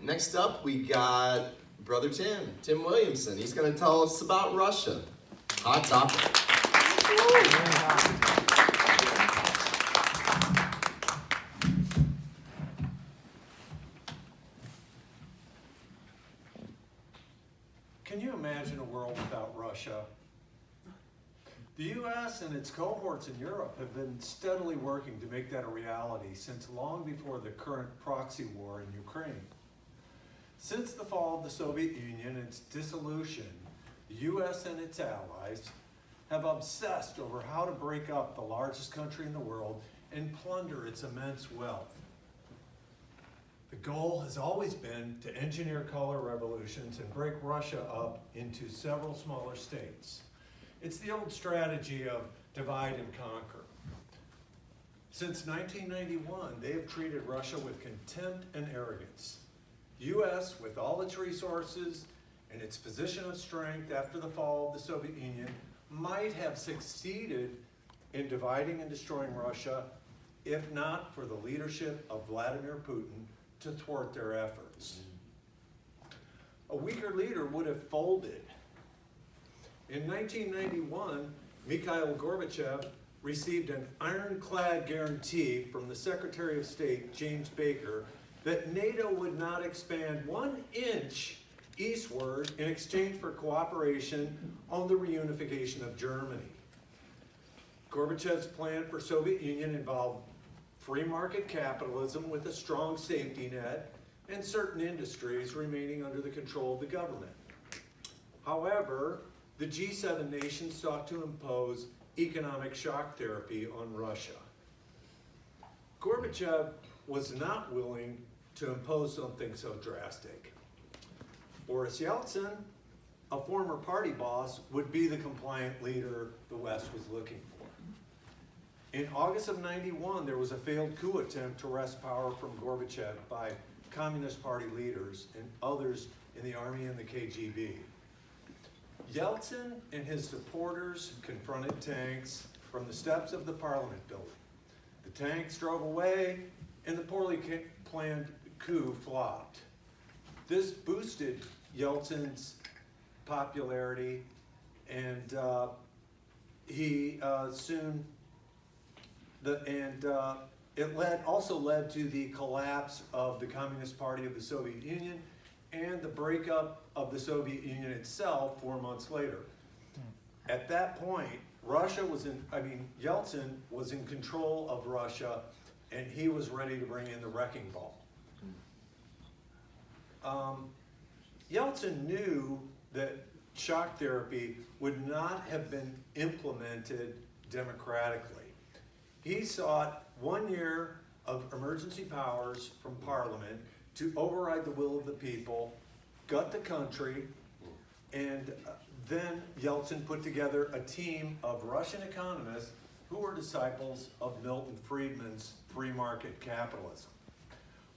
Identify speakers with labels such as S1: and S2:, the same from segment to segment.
S1: Next up, we got Brother Tim Williamson. He's going to tell us about Russia. Hot topic.
S2: Can you imagine a world without Russia? The U.S. and its cohorts in Europe have been steadily working to make that a reality since long before the current proxy war in Ukraine. Since the fall of the Soviet Union and its dissolution, the U.S. and its allies have obsessed over how to break up the largest country in the world and plunder its immense wealth. The goal has always been to engineer color revolutions and break Russia up into several smaller states. It's the old strategy of divide and conquer. Since 1991, they have treated Russia with contempt and arrogance. The U.S., with all its resources and its position of strength after the fall of the Soviet Union, might have succeeded in dividing and destroying Russia, if not for the leadership of Vladimir Putin to thwart their efforts. A weaker leader would have folded. In 1991, Mikhail Gorbachev received an ironclad guarantee from the Secretary of State, James Baker, that NATO would not expand 1 inch eastward in exchange for cooperation on the reunification of Germany. Gorbachev's plan for Soviet Union involved free market capitalism with a strong safety net and certain industries remaining under the control of the government. However, the G7 nations sought to impose economic shock therapy on Russia. Gorbachev was not willing to impose something so drastic. Boris Yeltsin, a former party boss, would be the compliant leader the West was looking for. In August of '91, there was a failed coup attempt to wrest power from Gorbachev by Communist Party leaders and others in the army and the KGB. Yeltsin and his supporters confronted tanks from the steps of the Parliament building. The tanks drove away, and the poorly planned coup flopped. This boosted Yeltsin's popularity, and it also led to the collapse of the Communist Party of the Soviet Union and the breakup of the Soviet Union itself 4 months later. At that point, Yeltsin was in control of Russia, and he was ready to bring in the wrecking ball. Yeltsin knew that shock therapy would not have been implemented democratically. He sought 1 year of emergency powers from Parliament to override the will of the people, gut the country, and then Yeltsin put together a team of Russian economists who were disciples of Milton Friedman's free market capitalism.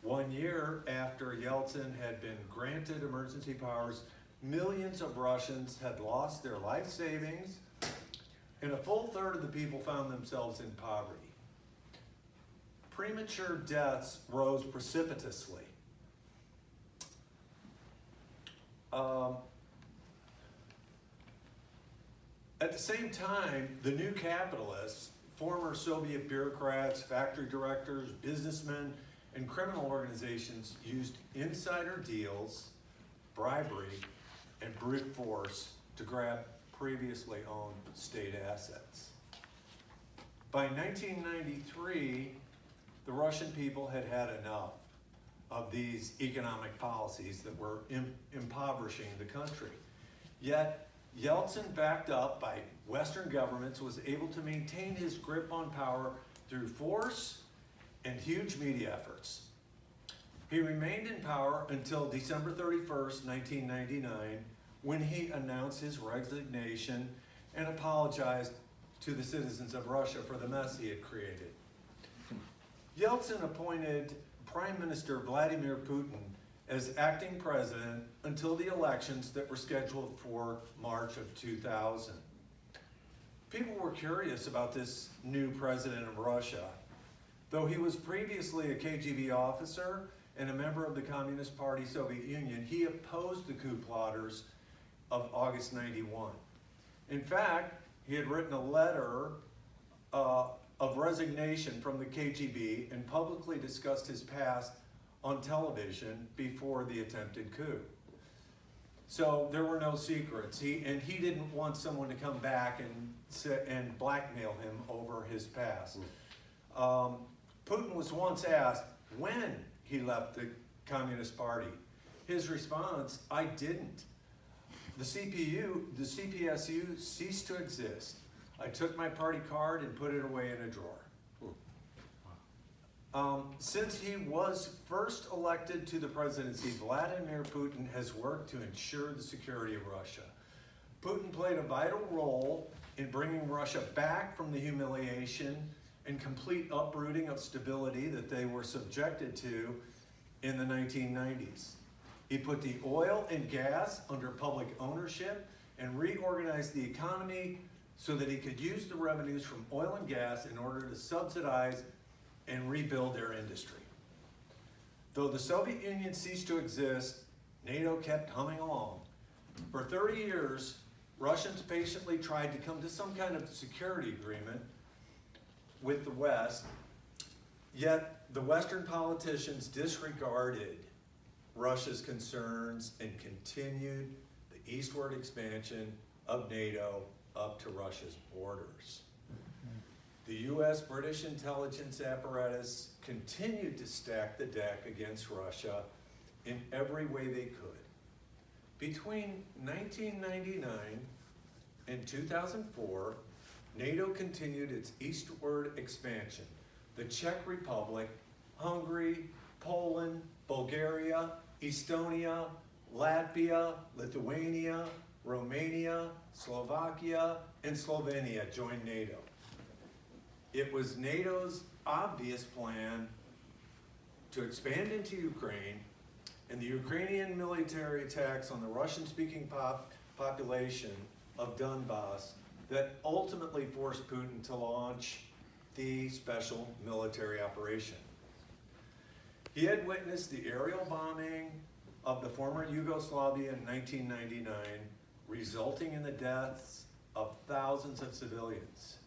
S2: 1 year after Yeltsin had been granted emergency powers, millions of Russians had lost their life savings, and a full third of the people found themselves in poverty. Premature deaths rose precipitously. At the same time, the new capitalists, former Soviet bureaucrats, factory directors, businessmen, and criminal organizations used insider deals, bribery, and brute force to grab previously owned state assets. By 1993, the Russian people had had enough of these economic policies that were impoverishing the country. Yet, Yeltsin, backed up by Western governments, was able to maintain his grip on power through force and huge media efforts. He remained in power until December 31st, 1999, when he announced his resignation and apologized to the citizens of Russia for the mess he had created. Yeltsin appointed Prime Minister Vladimir Putin as acting president until the elections that were scheduled for March of 2000. People were curious about this new president of Russia. Though he was previously a KGB officer, and a member of the Communist Party Soviet Union, he opposed the coup plotters of August 91. In fact, he had written a letter of resignation from the KGB and publicly discussed his past on television before the attempted coup. So there were no secrets. He didn't want someone to come back and blackmail him over his past. Putin was once asked when he left the Communist Party. His response, "I didn't. The CPSU ceased to exist. I took my party card and put it away in a drawer." Since he was first elected to the presidency, Vladimir Putin has worked to ensure the security of Russia. Putin played a vital role in bringing Russia back from the humiliation and complete uprooting of stability that they were subjected to in the 1990s. He put the oil and gas under public ownership and reorganized the economy so that he could use the revenues from oil and gas in order to subsidize and rebuild their industry. Though the Soviet Union ceased to exist, NATO kept humming along. For 30 years, Russians patiently tried to come to some kind of security agreement with the West, yet the Western politicians disregarded Russia's concerns and continued the eastward expansion of NATO up to Russia's borders. The US-British intelligence apparatus continued to stack the deck against Russia in every way they could. Between 1999 and 2004, NATO continued its eastward expansion. The Czech Republic, Hungary, Poland, Bulgaria, Estonia, Latvia, Lithuania, Romania, Slovakia, and Slovenia joined NATO. It was NATO's obvious plan to expand into Ukraine, and the Ukrainian military attacks on the Russian-speaking population of Donbass that ultimately forced Putin to launch the special military operation. He had witnessed the aerial bombing of the former Yugoslavia in 1999, resulting in the deaths of thousands of civilians.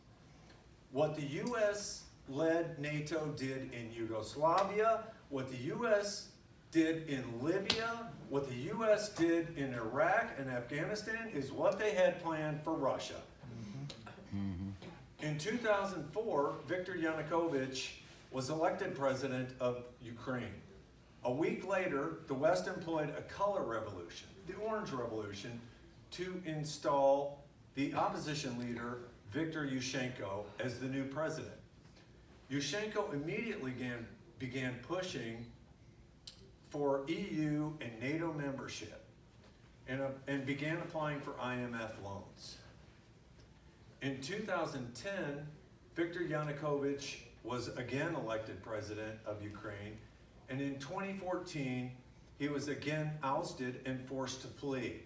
S2: What the US-led NATO did in Yugoslavia, what the US did in Libya, what the US did in Iraq and Afghanistan is what they had planned for Russia. In 2004, Viktor Yanukovych was elected president of Ukraine. A week later, the West employed a color revolution, the Orange Revolution, to install the opposition leader, Viktor Yushchenko, as the new president. Yushchenko immediately began pushing for EU and NATO membership and began applying for IMF loans. In 2010, Viktor Yanukovych was again elected president of Ukraine, and in 2014, he was again ousted and forced to flee.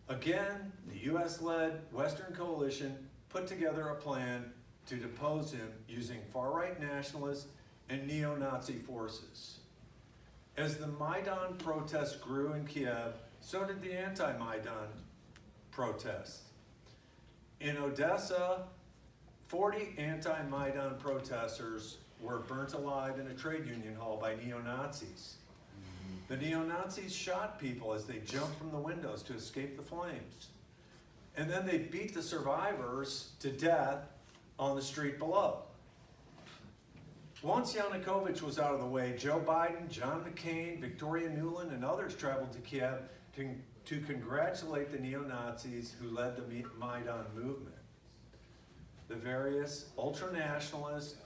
S2: Again, the US-led Western coalition put together a plan to depose him using far-right nationalists and neo-Nazi forces. As the Maidan protests grew in Kiev, so did the anti-Maidan protests. In Odessa, 40 anti-Maidan protesters were burnt alive in a trade union hall by neo-Nazis. The neo-Nazis shot people as they jumped from the windows to escape the flames. And then they beat the survivors to death on the street below. Once Yanukovych was out of the way, Joe Biden, John McCain, Victoria Nuland, and others traveled to Kiev to congratulate the neo-Nazis who led the Maidan movement. The various ultranationalist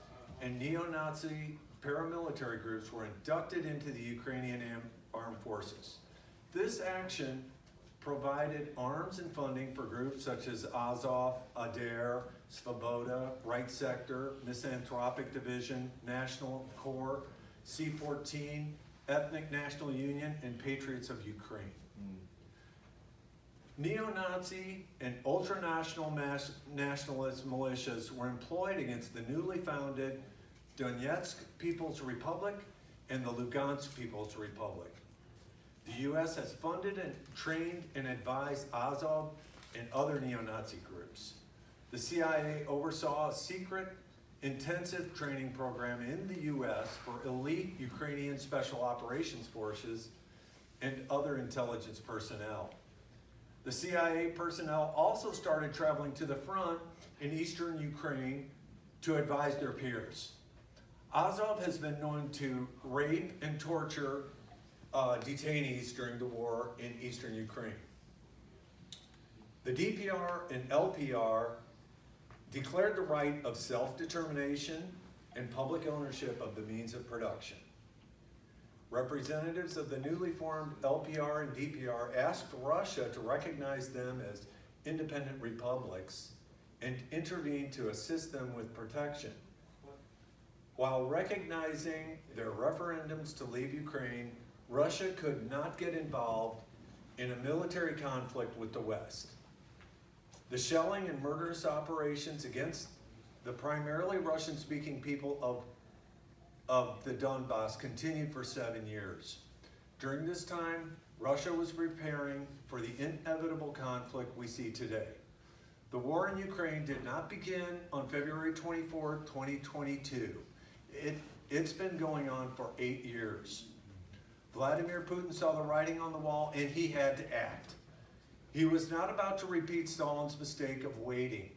S2: and neo-Nazi paramilitary groups were inducted into the Ukrainian armed forces. This action provided arms and funding for groups such as Azov, Adair, Svoboda, Right Sector, Misanthropic Division, National Corps, C-14, Ethnic National Union, and Patriots of Ukraine. Neo-Nazi and ultranational nationalist militias were employed against the newly founded Donetsk People's Republic and the Lugansk People's Republic. The U.S. has funded and trained and advised Azov and other neo-Nazi groups. The CIA oversaw a secret, intensive training program in the U.S. for elite Ukrainian Special Operations Forces and other intelligence personnel. The CIA personnel also started traveling to the front in eastern Ukraine to advise their peers. Azov has been known to rape and torture detainees during the war in eastern Ukraine. The DPR and LPR declared the right of self-determination and public ownership of the means of production. Representatives of the newly formed LPR and DPR asked Russia to recognize them as independent republics and intervene to assist them with protection. While recognizing their referendums to leave Ukraine, Russia could not get involved in a military conflict with the West. The shelling and murderous operations against the primarily Russian-speaking people of the Donbass continued for 7 years. During this time, Russia was preparing for the inevitable conflict we see today. The war in Ukraine did not begin on February 24, 2022. It's been going on for 8 years. Vladimir Putin saw the writing on the wall and he had to act. He was not about to repeat Stalin's mistake of waiting.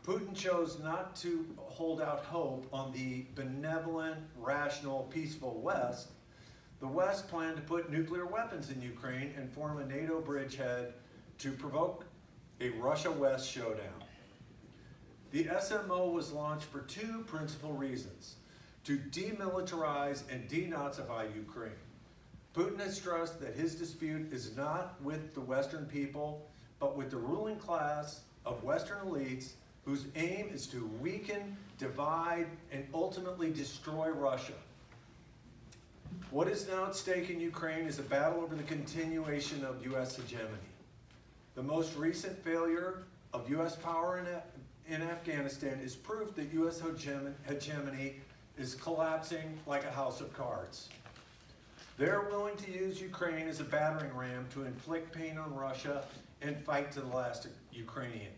S2: Putin chose not to hold out hope on the benevolent, rational, peaceful West. The West planned to put nuclear weapons in Ukraine and form a NATO bridgehead to provoke a Russia-West showdown. The SMO was launched for two principal reasons: to demilitarize and denazify Ukraine. Putin has stressed that his dispute is not with the Western people, but with the ruling class of Western elites whose aim is to weaken, divide, and ultimately destroy Russia. What is now at stake in Ukraine is a battle over the continuation of U.S. hegemony. The most recent failure of U.S. power in Afghanistan is proof that U.S. hegemony is collapsing like a house of cards. They're willing to use Ukraine as a battering ram to inflict pain on Russia and fight to the last Ukrainian.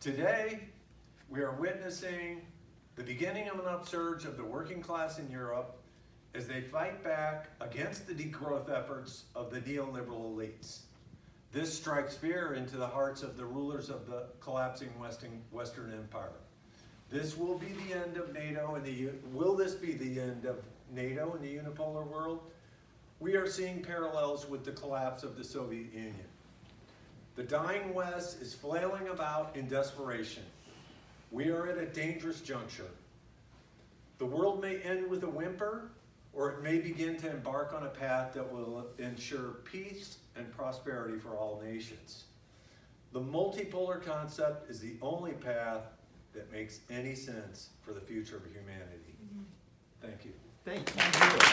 S2: Today, we are witnessing the beginning of an upsurge of the working class in Europe as they fight back against the degrowth efforts of the neoliberal elites. This strikes fear into the hearts of the rulers of the collapsing Western Empire. This will be the end of NATO, will this be the end of NATO in the unipolar world? We are seeing parallels with the collapse of the Soviet Union. The dying West is flailing about in desperation. We are at a dangerous juncture. The world may end with a whimper, or it may begin to embark on a path that will ensure peace and prosperity for all nations. The multipolar concept is the only path that makes any sense for the future of humanity. Thank you.
S1: Thank you.